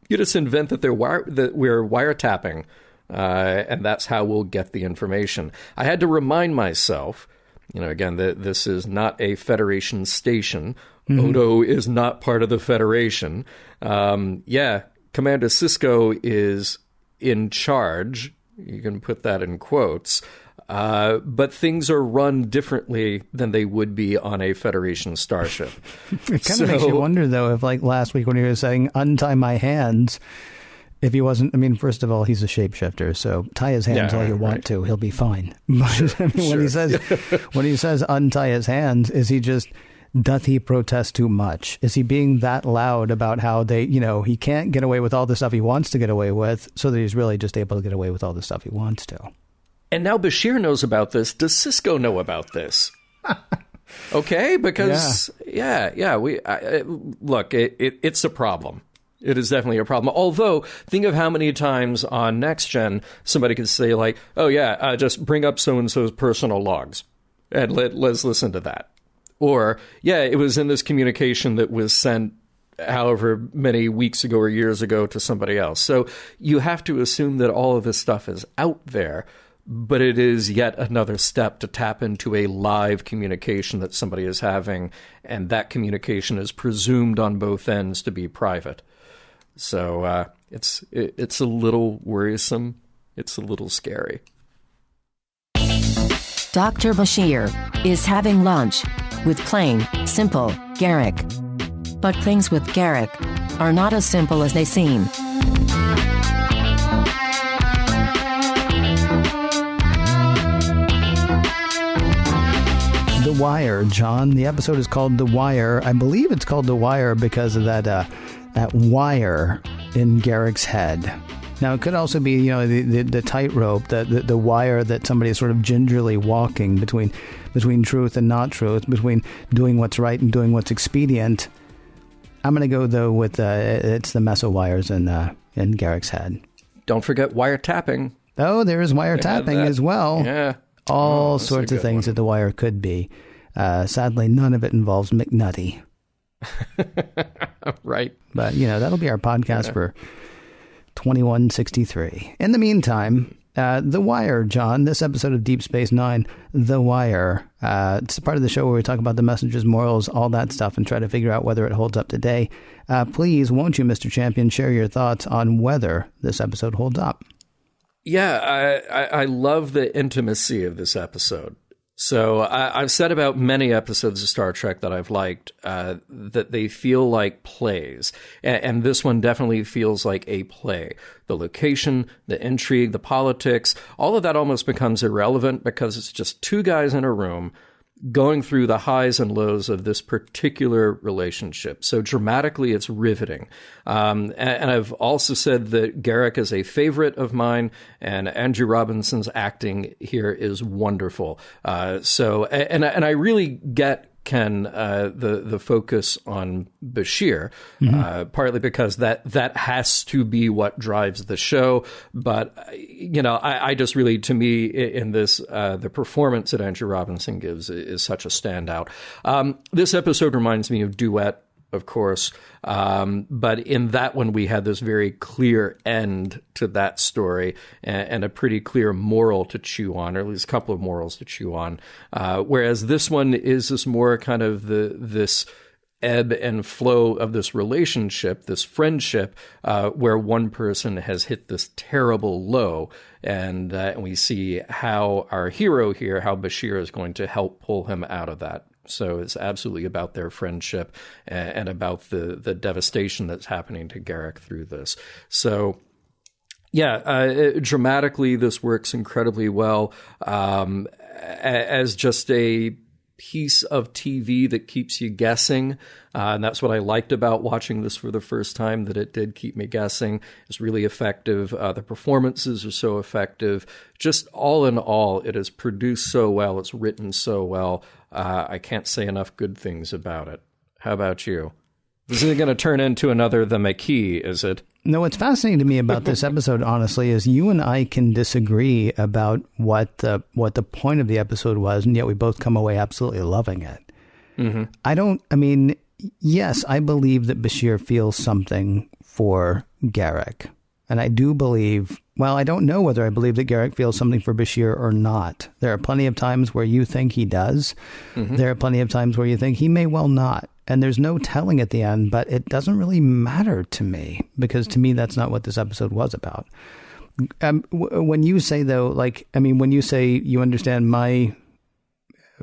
D: you just invent that we're wiretapping, and that's how we'll get the information. I had to remind myself, again, that this is not a Federation station. Mm-hmm. Odo is not part of the Federation. Commander Sisko is in charge. You can put that in quotes. but things are run differently than they would be on a Federation starship.
B: It kind of makes you wonder, though, if like last week when he was saying, untie my hands, if he wasn't, I mean, first of all, he's a shapeshifter, so tie his hands all you want to, he'll be fine. But
D: Sure,
B: I mean, when he says untie his hands, is he just, doth he protest too much? Is he being that loud about how they, he can't get away with all the stuff he wants to get away with, so that he's really just able to get away with all the stuff he wants to?
D: And now Bashir knows about this. Does Cisco know about this? Okay, because look, it's a problem. It is definitely a problem. Although, think of how many times on Next Gen somebody could say like, "Oh yeah, just bring up so and so's personal logs, and let's listen to that." Or, yeah, it was in this communication that was sent however many weeks ago or years ago to somebody else. So you have to assume that all of this stuff is out there. But it is yet another step to tap into a live communication that somebody is having, and that communication is presumed on both ends to be private. So it's a little worrisome. It's a little scary.
C: Dr. Bashir is having lunch with plain, simple Garak. But things with Garak are not as simple as they seem.
B: The Wire, John. The episode is called The Wire. I believe it's called The Wire because of that wire in Garak's head. Now, it could also be, the tightrope, the wire that somebody is sort of gingerly walking between truth and not truth, between doing what's right and doing what's expedient. I'm going to go, though, with it's the mess of wires in Garak's head.
D: Don't forget wiretapping.
B: Oh, there is wiretapping as well.
D: Yeah.
B: All sorts of things that the wire could be. Sadly, none of it involves McNutty.
D: Right.
B: But, that'll be our podcast for 2163. In the meantime, The Wire, John, this episode of Deep Space Nine, The Wire. It's part of the show where we talk about the messenger's morals, all that stuff, and try to figure out whether it holds up today. Please, won't you, Mr. Champion, share your thoughts on whether this episode holds up?
D: Yeah, I love the intimacy of this episode. So I've said about many episodes of Star Trek that I've liked that they feel like plays. And this one definitely feels like a play. The location, the intrigue, the politics, all of that almost becomes irrelevant because it's just two guys in a room going through the highs and lows of this particular relationship. So dramatically, it's riveting. And I've also said that Garak is a favorite of mine, and Andrew Robinson's acting here is wonderful. And I really get, Ken, the focus on Bashir, partly because that has to be what drives the show. But, I just really, to me, in this, the performance that Andrew Robinson gives is such a standout. This episode reminds me of Duet, of course. But in that one, we had this very clear end to that story and a pretty clear moral to chew on, or at least a couple of morals to chew on. Whereas this one is this more kind of this ebb and flow of this relationship, this friendship, where one person has hit this terrible low. And we see how our hero here, how Bashir is going to help pull him out of that. So it's absolutely about their friendship and about the devastation that's happening to Garak through this. So, dramatically, this works incredibly well as just a piece of TV that keeps you guessing. And that's what I liked about watching this for the first time, that it did keep me guessing. It's really effective. The performances are so effective. Just all in all, it is produced so well. It's written so well. I can't say enough good things about it. How about you? This isn't going to turn into another The McKee, is it?
B: No, what's fascinating to me about this episode, honestly, is you and I can disagree about what the point of the episode was, and yet we both come away absolutely loving it. Mm-hmm. Yes, I believe that Bashir feels something for Garak. And I do believe, well, I don't know whether I believe that Garak feels something for Bashir or not. There are plenty of times where you think he does. Mm-hmm. There are plenty of times where you think he may well not. And there's no telling at the end, but it doesn't really matter to me, because to me, that's not what this episode was about. When you say, though, like, I mean, when you say you understand my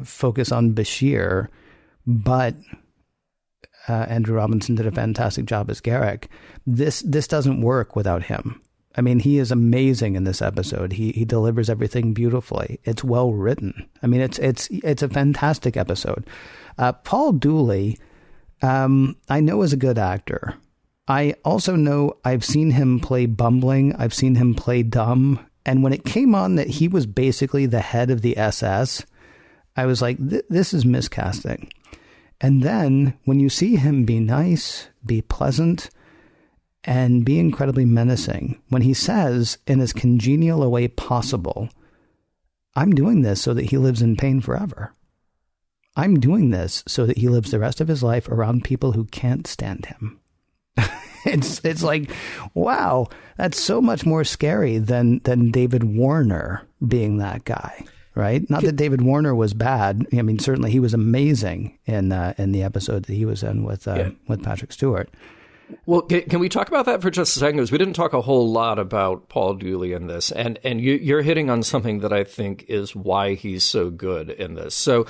B: focus on Bashir, but Andrew Robinson did a fantastic job as Garak, this doesn't work without him. I mean, he is amazing in this episode. He delivers everything beautifully. It's well written. I mean, it's a fantastic episode. Paul Dooley, I know is a good actor. I also know I've seen him play bumbling. I've seen him play dumb. And when it came on that he was basically the head of the SS, I was like, this is miscasting. And then when you see him be nice, be pleasant, and be incredibly menacing, when he says in as congenial a way possible, I'm doing this so that he lives in pain forever. I'm doing this so that he lives the rest of his life around people who can't stand him. It's like, wow, that's so much more scary than David Warner being that guy, right? Not that David Warner was bad. I mean, certainly he was amazing in the episode that he was in with Patrick Stewart.
D: Well, can we talk about that for just a second? Because we didn't talk a whole lot about Paul Dooley in this, and you're hitting on something that I think is why he's so good in this. So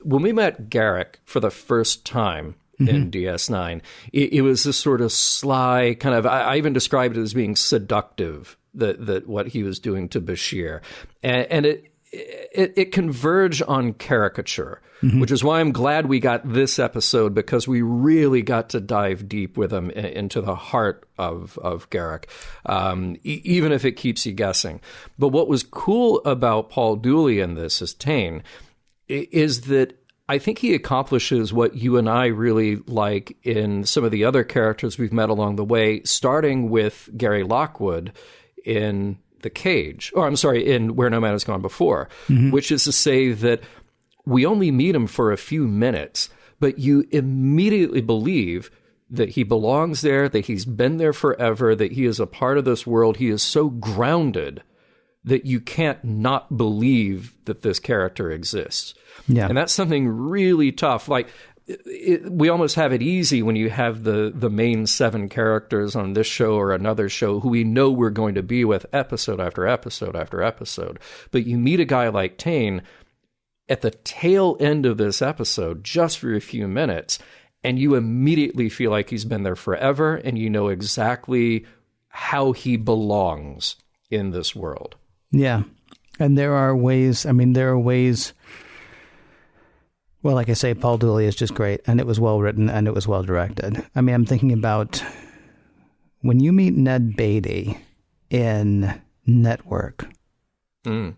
D: when we met Garak for the first time in DS9, it was this sort of sly kind of, I even described it as being seductive, that what he was doing to Bashir. And it converged on caricature, which is why I'm glad we got this episode, because we really got to dive deep with him into the heart of Garak, even if it keeps you guessing. But what was cool about Paul Dooley in this as Tane is that I think he accomplishes what you and I really like in some of the other characters we've met along the way, starting with Gary Lockwood in The Cage, or I'm sorry, in Where No Man Has Gone Before, which is to say that we only meet him for a few minutes, but you immediately believe that he belongs there, that he's been there forever, that he is a part of this world. He is so grounded that you can't not believe that this character exists. Yeah. And that's something really tough. Like, we almost have it easy when you have the main 7 characters on this show or another show who we know we're going to be with episode after episode after episode. But you meet a guy like Tane at the tail end of this episode, just for a few minutes, and you immediately feel like he's been there forever, and you know exactly how he belongs in this world.
B: Yeah. And there are ways, well, like I say, Paul Dooley is just great, and it was well written, and it was well directed. I mean, I'm thinking about when you meet Ned Beatty in Network.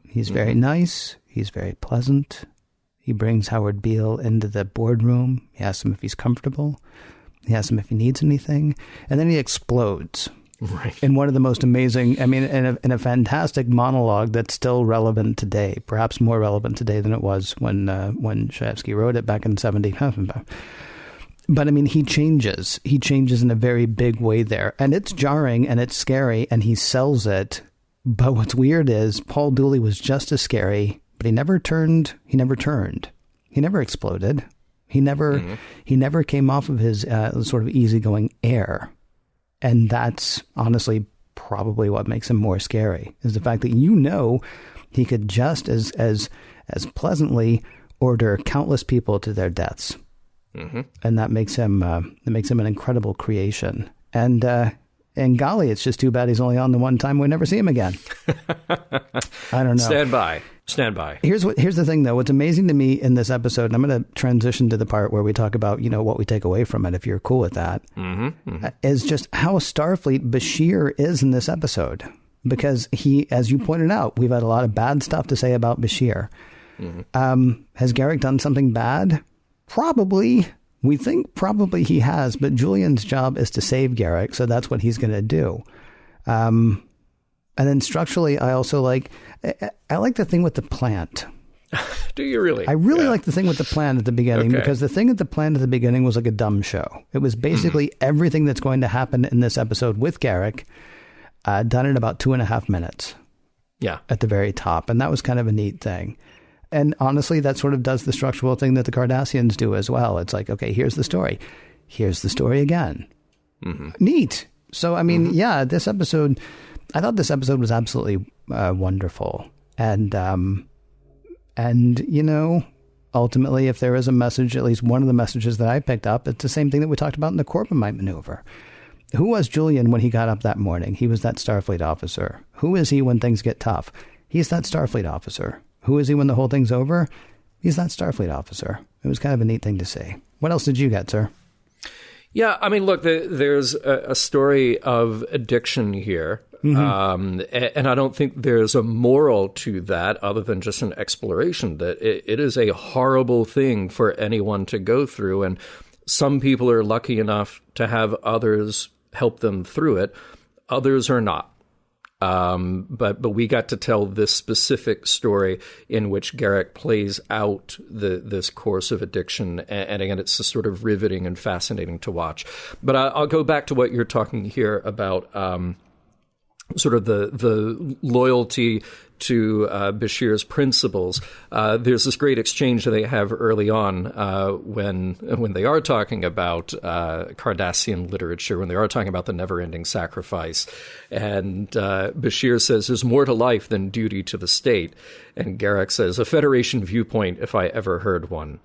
B: He's very nice. He's very pleasant. He brings Howard Beale into the boardroom. He asks him if he's comfortable. He asks him if he needs anything. And then he explodes. Right. In one of the most amazing, I mean, in a fantastic monologue that's still relevant today, perhaps more relevant today than it was when Chayefsky wrote it back in 70. But I mean, he changes in a very big way there, and it's jarring and it's scary, and he sells it. But what's weird is Paul Dooley was just as scary, but he never turned. He never exploded. He never came off of his sort of easygoing air. And that's honestly probably what makes him more scary, is the fact that, you know, he could just as pleasantly order countless people to their deaths. And that makes him an incredible creation. And golly, it's just too bad he's only on the one time we never see him again. I don't know. Stand by. Here's the thing, though. What's amazing to me in this episode, and I'm going to transition to the part where we talk about, you know, what we take away from it, if you're cool with that, is just how Starfleet Bashir is in this episode. Because he, as you pointed out, we've had a lot of bad stuff to say about Bashir. Has Garak done something bad? Probably. We think probably he has, but Julian's job is to save Garak, so that's what he's going to do. And then structurally, I also like the thing with the plant.
D: Do you really?
B: I really like the thing with the plant at the beginning, because the thing at the plant at the beginning was like a dumb show. It was basically everything that's going to happen in this episode with Garak, done in about 2.5 minutes. Yeah. At the very top. And that was kind of a neat thing. And honestly, that sort of does the structural thing that the Cardassians do as well. It's like, okay, here's the story. Here's the story again. Neat. So, I mean, yeah, this episode, I thought this episode was absolutely wonderful. And ultimately, if there is a message, at least one of the messages that I picked up, it's the same thing that we talked about in the Corbomite maneuver. Who was Julian when he got up that morning? He was that Starfleet officer. Who is he when things get tough? He's that Starfleet officer. Who is he when the whole thing's over? He's that Starfleet officer. It was kind of a neat thing to see. What else did you get, sir?
D: Yeah, I mean, look, there's a story of addiction here. Mm-hmm. And I don't think there's a moral to that other than just an exploration that it is a horrible thing for anyone to go through. And some people are lucky enough to have others help them through it. Others are not. But we got to tell this specific story in which Garak plays out this course of addiction. And again, it's just sort of riveting and fascinating to watch. But I'll go back to what you're talking here about sort of the loyalty to Bashir's principles. There's this great exchange that they have early on when they are talking about Cardassian literature, when they are talking about the never-ending sacrifice. And Bashir says, there's more to life than duty to the state. And Garak says, a Federation viewpoint if I ever heard one.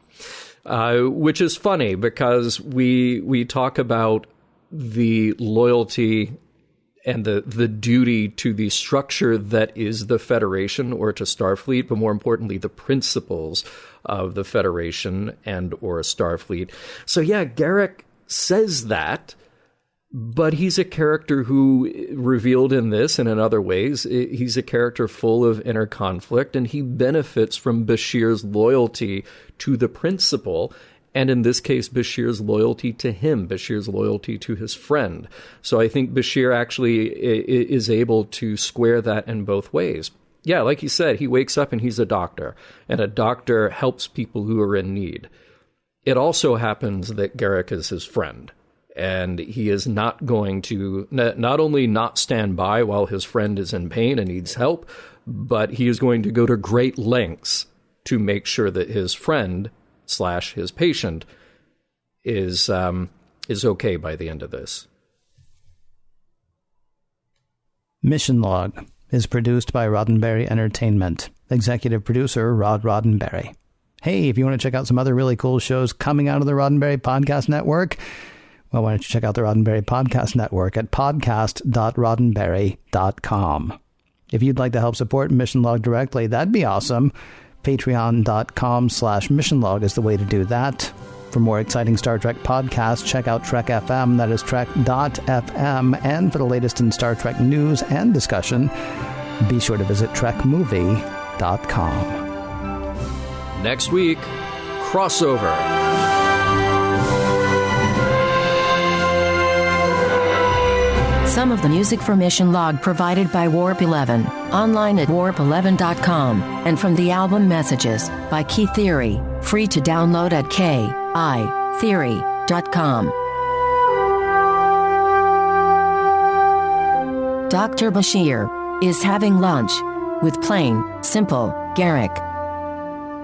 D: Which is funny because we talk about the loyalty and the duty to the structure that is the Federation or to Starfleet, but more importantly, the principles of the Federation and or Starfleet. So yeah, Garak says that, but he's a character who, revealed in this and in other ways, he's a character full of inner conflict, and he benefits from Bashir's loyalty to the principle. And in this case, Bashir's loyalty to him, Bashir's loyalty to his friend. So I think Bashir actually is able to square that in both ways. Yeah, like you said, he wakes up and he's a doctor, and a doctor helps people who are in need. It also happens that Garak is his friend, and he is not going to not only not stand by while his friend is in pain and needs help, but he is going to go to great lengths to make sure that his friend / his patient is okay by the end of this.
B: Mission Log is produced by Roddenberry Entertainment. Executive producer Rod Roddenberry. Hey, if you want to check out some other really cool shows coming out of the Roddenberry Podcast Network, well, why don't you check out the Roddenberry Podcast Network at podcast.roddenberry.com. If you'd like to help support Mission Log directly, that'd be awesome. Patreon.com/missionlog is the way to do that. For more exciting Star Trek podcasts, check out Trek FM, that is trek.fm. And for the latest in Star Trek news and discussion, be sure to visit trekmovie.com.
D: Next week, crossover.
C: Some of the music for Mission Log provided by Warp 11, online at warp11.com, and from the album Messages by Key Theory, free to download at kitheory.com. Dr. Bashir is having lunch with plain, simple Garak.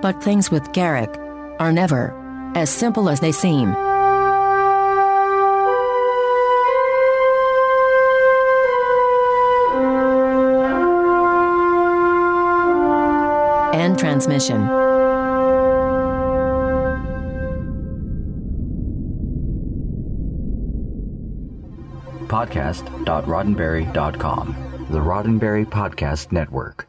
C: But things with Garak are never as simple as they seem. End transmission.
A: Podcast.roddenberry.com, the Roddenberry Podcast Network.